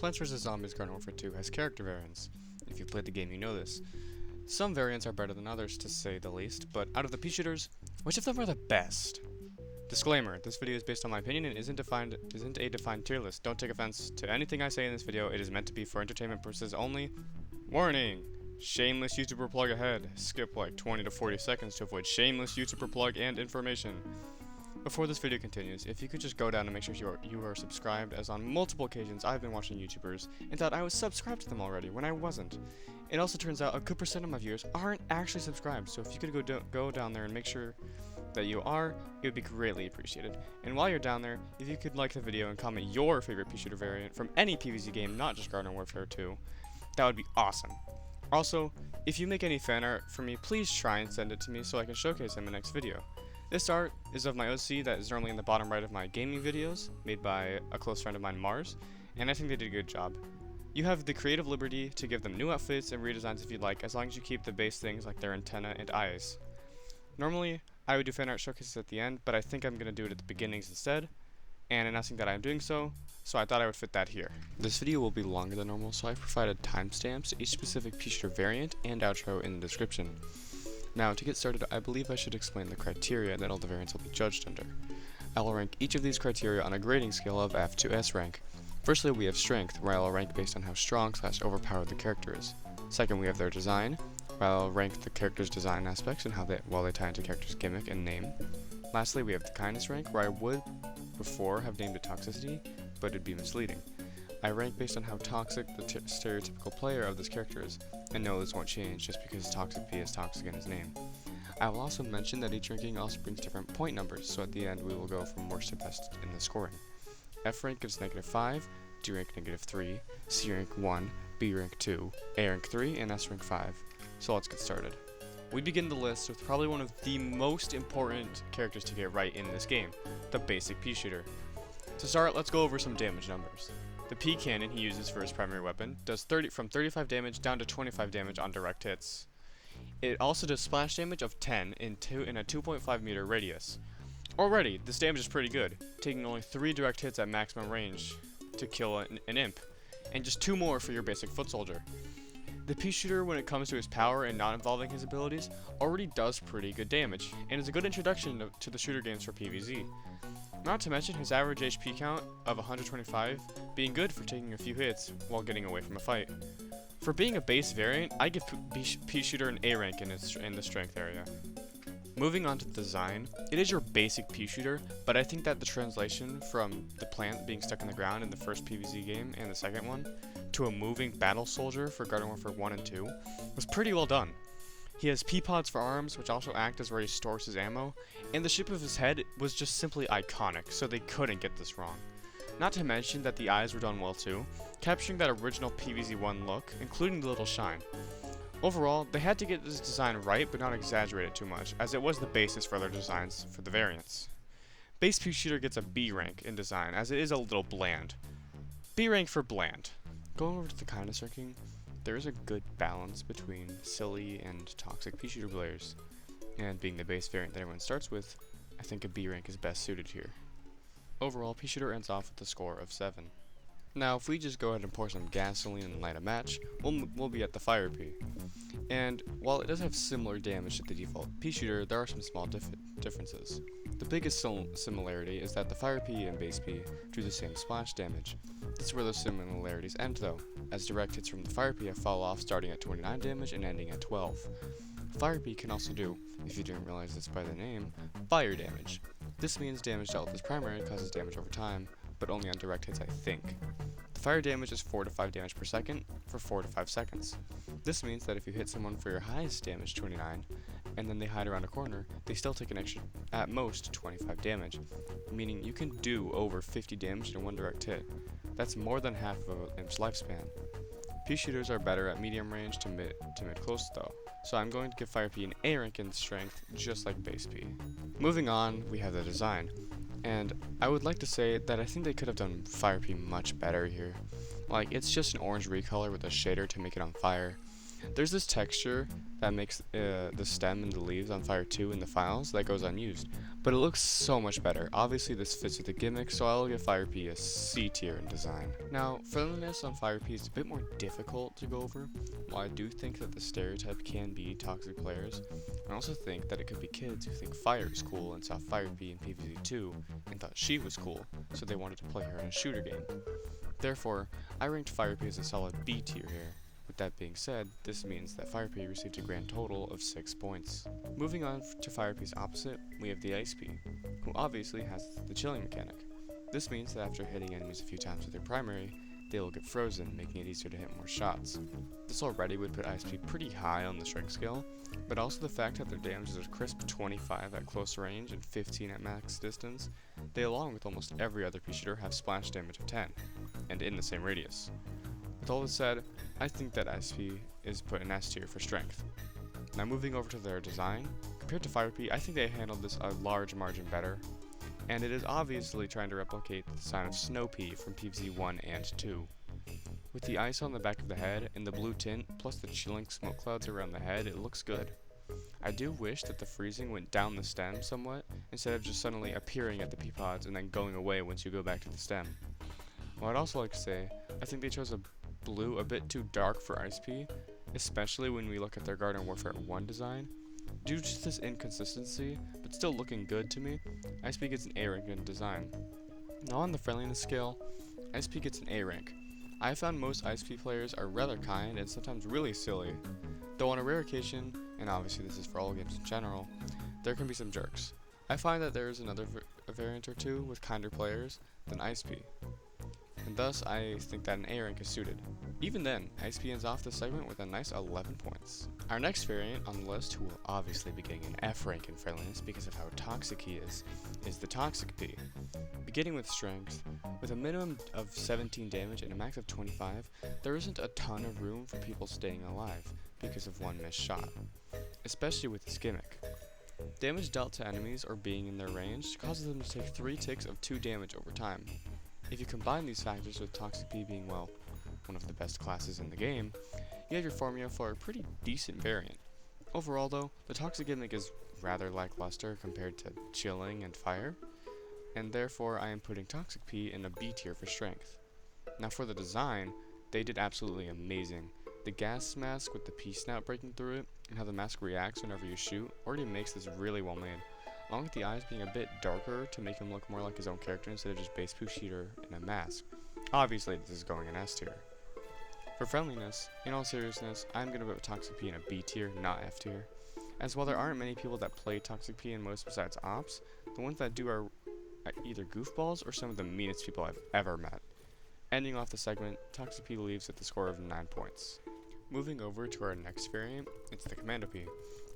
Plants vs. Zombies Garden Warfare 2 has character variants. If you've played the game, you know this. Some variants are better than others, to say the least, but out of the Peashooters, which of them are the best? Disclaimer, this video is based on my opinion and isn't a defined tier list. Don't take offense to anything I say in this video, it is meant to be for entertainment purposes only. Warning! Shameless YouTuber plug ahead. Skip like 20 to 40 seconds to avoid shameless YouTuber plug and information. Before this video continues, if you could just go down and make sure you are subscribed, as on multiple occasions I've been watching YouTubers and thought I was subscribed to them already when I wasn't. It also turns out a good percent of my viewers aren't actually subscribed, so if you could go down there and make sure that you are, it would be greatly appreciated. And while you're down there, if you could like the video and comment your favorite Peashooter variant from any PVZ game, not just Garden Warfare 2, that would be awesome. Also, if you make any fan art for me, please try and send it to me so I can showcase it in the next video. This art is of my OC that is normally in the bottom right of my gaming videos, made by a close friend of mine, Mars, and I think they did a good job. You have the creative liberty to give them new outfits and redesigns if you'd like, as long as you keep the base things like their antenna and eyes. Normally, I would do fan art showcases at the end, but I think I'm going to do it at the beginnings instead, and announcing that I'm doing so I thought I would fit that here. This video will be longer than normal, so I've provided timestamps to each specific Peashooter variant and outro in the description. Now, to get started, I believe I should explain the criteria that all the variants will be judged under. I will rank each of these criteria on a grading scale of F to S rank. Firstly, we have strength, where I will rank based on how strong/overpowered the character is. Second, we have their design, where I will rank the character's design aspects and how they tie into character's gimmick and name. Lastly, we have the kindness rank, where I would before have named it toxicity, but it'd be misleading. I rank based on how toxic the stereotypical player of this character is, and no, this won't change just because Toxic Pea is toxic in his name. I will also mention that each ranking also brings different point numbers, so at the end we will go from worst to best in the scoring. F rank gives -5, D rank -3, C rank 1, B rank 2, A rank 3, and S rank 5. So let's get started. We begin the list with probably one of the most important characters to get right in this game, the basic Peashooter. To start, let's go over some damage numbers. The Pea cannon he uses for his primary weapon does from 35 damage down to 25 damage on direct hits. It also does splash damage of 10 in a 2.5 meter radius. Already, this damage is pretty good, taking only 3 direct hits at maximum range to kill an imp, and just 2 more for your basic foot soldier. The Peashooter, when it comes to his power and not involving his abilities, already does pretty good damage, and is a good introduction to the shooter games for PVZ. Not to mention his average HP count of 125 being good for taking a few hits while getting away from a fight. For being a base variant, I give Peashooter an A rank in the strength area. Moving on to the design, it is your basic Peashooter, but I think that the translation from the plant being stuck in the ground in the first PVZ game and the second one, to a moving battle soldier for Garden Warfare 1 and 2, was pretty well done. He has pea pods for arms, which also act as where he stores his ammo, and the shape of his head was just simply iconic, so they couldn't get this wrong. Not to mention that the eyes were done well too, capturing that original PVZ-1 look, including the little shine. Overall, they had to get this design right, but not exaggerate it too much, as it was the basis for their designs for the variants. Base Peashooter gets a B rank in design, as it is a little bland. B rank for bland. Going over to the kindness ranking, there is a good balance between silly and toxic Peashooter players, and being the base variant that everyone starts with, I think a B rank is best suited here. Overall, Peashooter ends off with a score of 7. Now, if we just go ahead and pour some gasoline and light a match, we'll be at the Fire Pea. And while it does have similar damage to the default Peashooter, there are some small differences. The biggest similarity is that the Fire Pea and Base Pea do the same splash damage. This is where those similarities end though, as direct hits from the Fire Pea fall off starting at 29 damage and ending at 12. Fire Pea can also do, if you didn't realize this by the name, fire damage. This means damage dealt with as primary causes damage over time, but only on direct hits, I think. The fire damage is 4 to 5 damage per second for 4 to 5 seconds. This means that if you hit someone for your highest damage, 29, and then they hide around a corner, they still take an extra, at most, 25 damage, meaning you can do over 50 damage in one direct hit. That's more than half of an imp's lifespan. Peashooters are better at medium range to mid close though, so I'm going to give Fire Pea an A rank in strength, just like Base Pea. Moving on, we have the design. And I would like to say that I think they could have done Fire Pea much better here. Like, it's just an orange recolor with a shader to make it on fire. There's this texture that makes the stem and the leaves on fire too in the files that goes unused, but it looks so much better. Obviously this fits with the gimmick, so I'll give Fire Pea a C tier in design. Now, friendliness on Fire Pea is a bit more difficult to go over. While I do think that the stereotype can be toxic players, I also think that it could be kids who think fire is cool and saw Fire Pea in PVZ2 and thought she was cool, so they wanted to play her in a shooter game. Therefore, I ranked Fire Pea as a solid B tier here. With that being said, this means that Fire Pea received a grand total of 6 points. Moving on to Fire Pea's opposite, we have the Ice Pea, who obviously has the chilling mechanic. This means that after hitting enemies a few times with their primary, they will get frozen, making it easier to hit more shots. This already would put Ice Pea pretty high on the strength scale, but also the fact that their damage is a crisp 25 at close range and 15 at max distance, they along with almost every other Peashooter have splash damage of 10, and in the same radius. With all this said, I think that Ice Pea is put in S tier for strength. Now moving over to their design, compared to Fire Pea, I think they handled this a large margin better, and it is obviously trying to replicate the design of Snow Pea from PVZ 1 and 2. With the ice on the back of the head and the blue tint, plus the chilling smoke clouds around the head, it looks good. I do wish that the freezing went down the stem somewhat, instead of just suddenly appearing at the pea pods and then going away once you go back to the stem. Well, I'd also like to say, I think they chose a blue a bit too dark for Ice Pea, especially when we look at their Garden Warfare 1 design. Due to this inconsistency, but still looking good to me, Ice Pea gets an A rank in design. Now on the friendliness scale, Ice Pea gets an A rank. I found most Ice Pea players are rather kind and sometimes really silly, though on a rare occasion, and obviously this is for all games in general, there can be some jerks. I find that there is another variant or two with kinder players than Ice Pea, and thus I think that an A rank is suited. Even then, Ice Pea ends off this segment with a nice 11 points. Our next variant on the list, who will obviously be getting an F rank in friendliness because of how toxic he is the Toxic Pea. Beginning with strength, with a minimum of 17 damage and a max of 25, there isn't a ton of room for people staying alive because of one missed shot, especially with this gimmick. Damage dealt to enemies or being in their range causes them to take 3 ticks of 2 damage over time. If you combine these factors with Toxic Pea being, well, one of the best classes in the game, you have your formula for a pretty decent variant. Overall though, the Toxic gimmick is rather lackluster compared to Chilling and Fire, and therefore I am putting Toxic Pea in a B tier for strength. Now for the design, they did absolutely amazing. The gas mask with the pea snout breaking through it, and how the mask reacts whenever you shoot, already makes this really well made, along with the eyes being a bit darker to make him look more like his own character instead of just base Peashooter in a mask. Obviously this is going in S tier. For friendliness, in all seriousness, I'm going to put Toxic Pea in a B tier, not F tier, as while there aren't many people that play Toxic Pea in most besides Ops, the ones that do are either goofballs or some of the meanest people I've ever met. Ending off the segment, Toxic Pea leaves with a score of 9 points. Moving over to our next variant, it's the Commando Pea,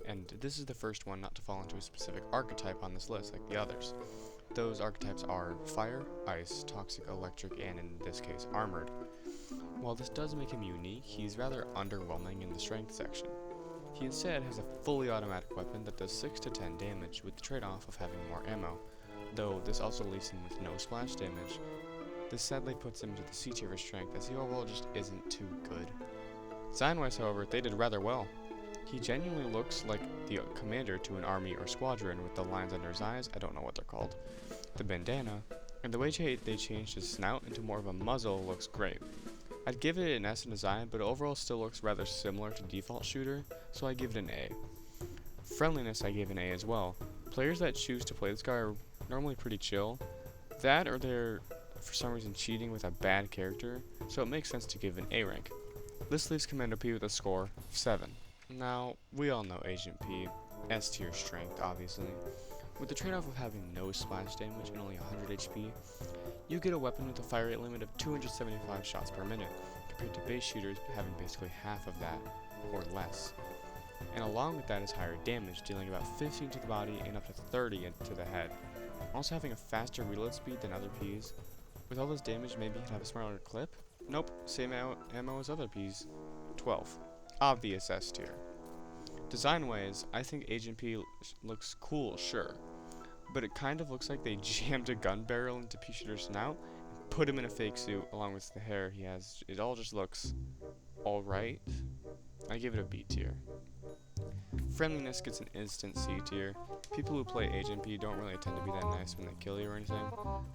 and this is the first one not to fall into a specific archetype on this list like the others. Those archetypes are Fire, Ice, Toxic, Electric, and in this case, Armored. While this does make him unique, he's rather underwhelming in the strength section. He instead has a fully automatic weapon that does 6 to 10 damage with the trade-off of having more ammo, though this also leaves him with no splash damage. This sadly puts him to the C tier for strength as he overall just isn't too good. Design-wise, however, they did rather well. He genuinely looks like the commander to an army or squadron with the lines under his eyes, I don't know what they're called, the bandana, and the way they changed his snout into more of a muzzle looks great. I'd give it an S in design, but overall still looks rather similar to default shooter, so I give it an A. Friendliness I gave an A as well. Players that choose to play this guy are normally pretty chill. That or they're for some reason cheating with a bad character, so it makes sense to give an A rank. This leaves Commando P with a score of 7. Now, we all know Agent P, S tier strength obviously. With the trade-off of having no splash damage and only 100 HP, you get a weapon with a fire rate limit of 275 shots per minute, compared to base shooters having basically half of that, or less. And along with that is higher damage, dealing about 15 to the body and up to 30 to the head. Also having a faster reload speed than other Ps. With all this damage, maybe he'd have a smarter clip? Nope, same ammo as other Ps. 12. Obvious S tier. Design-wise, I think Agent P looks cool, sure, but it kind of looks like they jammed a gun barrel into Peashooter's snout and put him in a fake suit along with the hair he has. It all just looks alright. I give it a B tier. Friendliness gets an instant C tier. People who play Agent P don't really tend to be that nice when they kill you or anything,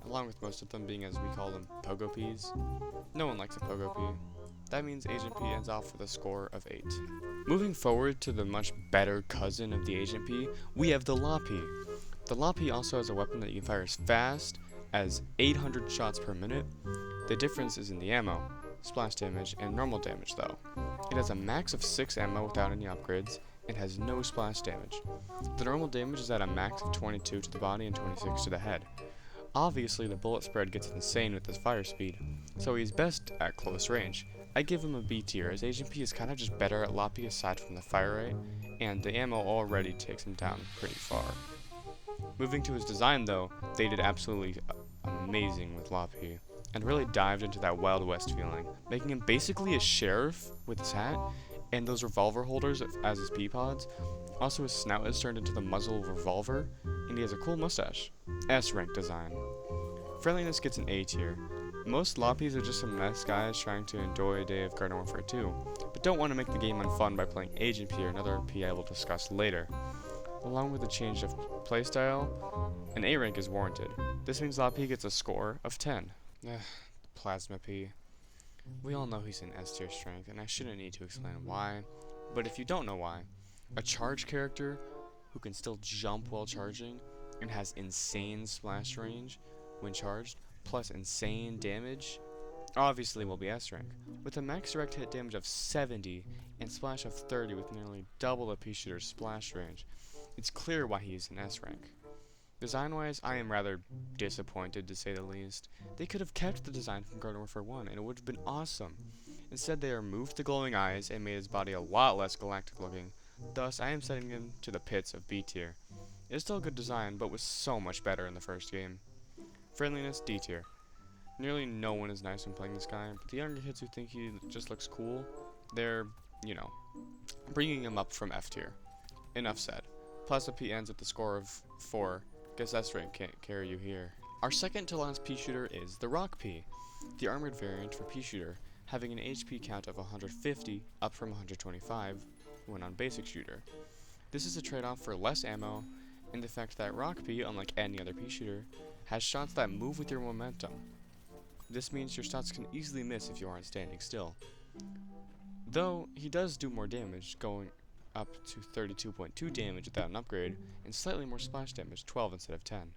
along with most of them being, as we call them, Pogo Peas. No one likes a Pogo Pea. That means Agent P ends off with a score of 8. Moving forward to the much better cousin of the Agent P, we have the Law Pea. The Law Pea also has a weapon that you can fire as fast as 800 shots per minute. The difference is in the ammo, splash damage, and normal damage though. It has a max of 6 ammo without any upgrades, and has no splash damage. The normal damage is at a max of 22 to the body and 26 to the head. Obviously the bullet spread gets insane with his fire speed, so he's best at close range. I give him a B tier, as Agent P is kind of just better at Law Pea aside from the fire rate, and the ammo already takes him down pretty far. Moving to his design though, they did absolutely amazing with Law Pea, and really dived into that Wild West feeling, making him basically a sheriff with his hat, and those revolver holders as his pea pods. Also his snout is turned into the muzzle of a revolver, and he has a cool mustache. S rank design. Friendliness gets an A tier. Most Law Peas are just some nice guys trying to enjoy a day of Garden Warfare 2, but don't want to make the game unfun by playing Agent P or another P I will discuss later. Along with a change of playstyle, an A rank is warranted. This means Law Pea gets a score of 10. Plasma P. We all know he's an S tier strength, and I shouldn't need to explain why, but if you don't know why, a charge character who can still jump while charging and has insane splash range when charged, plus insane damage, obviously will be S rank. With a max direct hit damage of 70 and splash of 30 with nearly double the Peashooter's splash range, it's clear why he is an S rank. Design-wise, I am rather disappointed to say the least. They could have kept the design from Garden Warfare 1 and it would have been awesome. Instead, they removed the glowing eyes and made his body a lot less galactic looking. Thus, I am setting him to the pits of B tier. It is still a good design, but was so much better in the first game. Friendliness, D tier. Nearly no one is nice when playing this guy, but the younger kids who think he just looks cool, they're, bringing him up from F tier. Enough said. Plasma P ends with the score of 4. Guess S rank can't carry you here. Our second to last Peashooter is the Rock P, the armored variant for Peashooter, having an HP count of 150, up from 125 when on basic shooter. This is a trade-off for less ammo, and the fact that Rock P, unlike any other Peashooter, has shots that move with your momentum. This means your shots can easily miss if you aren't standing still. Though, he does do more damage, going up to 32.2 damage without an upgrade, and slightly more splash damage, 12 instead of 10.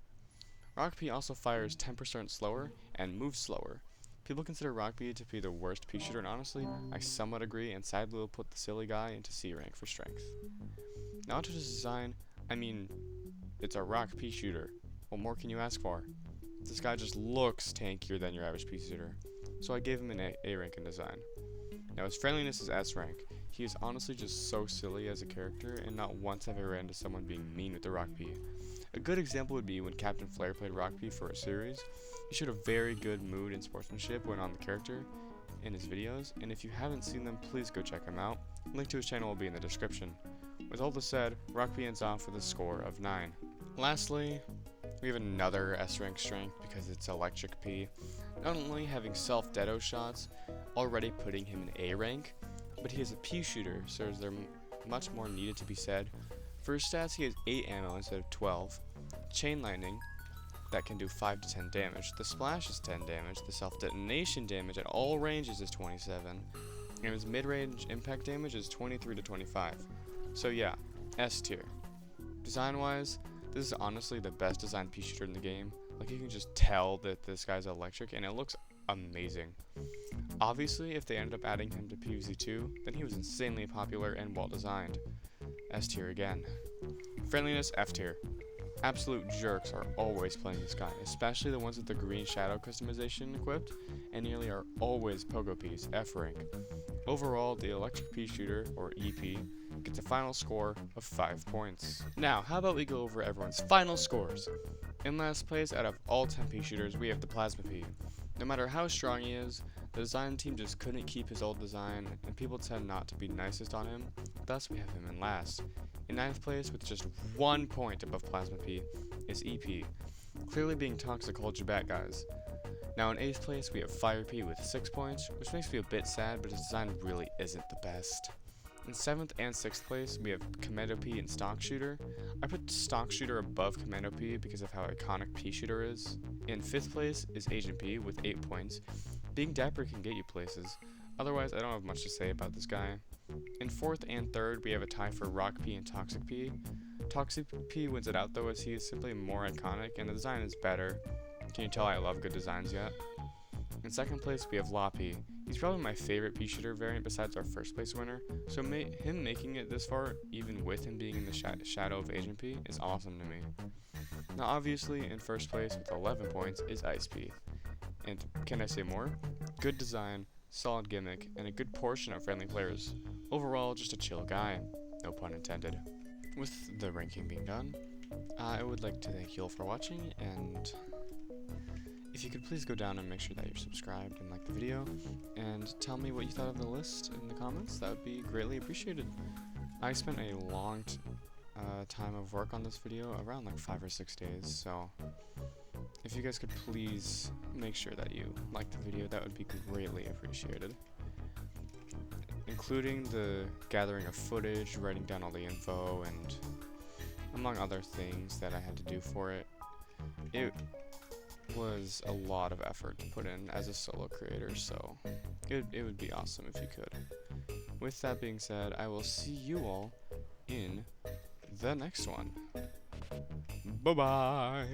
Rock P also fires 10% slower and moves slower. People consider Rock P to be the worst Peashooter, and honestly, I somewhat agree, and sadly will put the silly guy into C rank for strength. Now to his design, it's a Rock Peashooter. What more can you ask for? This guy just looks tankier than your average Peashooter, so I gave him an A rank in design. Now his friendliness is S rank. He is honestly just so silly as a character, and not once have I ran into someone being mean with the Rock P. A good example would be when Captain Flare played Rock P for a series. He showed a very good mood and sportsmanship when on the character in his videos, and if you haven't seen them, please go check him out. Link to his channel will be in the description. With all this said, Rock P ends off with a score of 9. Lastly, we have another S rank strength because it's Electric P. Not only having self-dedo shots, already putting him in A rank, but he is a Peashooter, so is there much more needed to be said. For his stats, he has 8 ammo instead of 12, Chain Lightning that can do 5 to 10 damage, the Splash is 10 damage, the self-detonation damage at all ranges is 27, and his mid-range impact damage is 23 to 25. So yeah, S tier. Design-wise, this is honestly the best designed Peashooter in the game. Like, you can just tell that this guy's electric, and it looks amazing. Obviously, if they ended up adding him to PVZ 2, then he was insanely popular and well designed. S tier again. Friendliness, F tier. Absolute jerks are always playing this guy, especially the ones with the green shadow customization equipped, and nearly are always Pogo Peas, F rank. Overall, the Electric Peashooter, or EP, gets a final score of 5 points. Now, how about we go over everyone's final scores? In last place, out of all 10 Peashooters, we have the Plasma Pea. No matter how strong he is, the design team just couldn't keep his old design, and people tend not to be nicest on him, thus we have him in last. In 9th place, with just 1 point above Plasma Pea, is EP, clearly being toxic holds you back, guys. Now in 8th place, we have Fire Pea with 6 points, which makes me a bit sad, but his design really isn't the best. In 7th and 6th place, we have Commando Pea and StockShooter. I put StockShooter above Commando Pea because of how iconic Peashooter is. In 5th place is Agent P with 8 points. Being dapper can get you places. Otherwise, I don't have much to say about this guy. In 4th and 3rd, we have a tie for Rock P and Toxic P. Toxic P wins it out though, as he is simply more iconic and the design is better. Can you tell I love good designs yet? In 2nd place, we have Loppy. He's probably my favorite Peashooter variant besides our 1st place winner, so him making it this far, even with him being in the shadow of Agent P, is awesome to me. Now obviously, in 1st place with 11 points is Ice P. And can I say more? Good design, solid gimmick, and a good portion of friendly players. Overall, just a chill guy, no pun intended. With the ranking being done, I would like to thank you all for watching, and if you could please go down and make sure that you're subscribed and like the video, and tell me what you thought of the list in the comments, that would be greatly appreciated. I spent a long time of work on this video, around like 5 or 6 days, so if you guys could please make sure that you like the video, that would be greatly appreciated. Including the gathering of footage, writing down all the info, and among other things that I had to do for it. It was a lot of effort to put in as a solo creator, so it would be awesome if you could. With that being said, I will see you all in the next one. Bye-bye!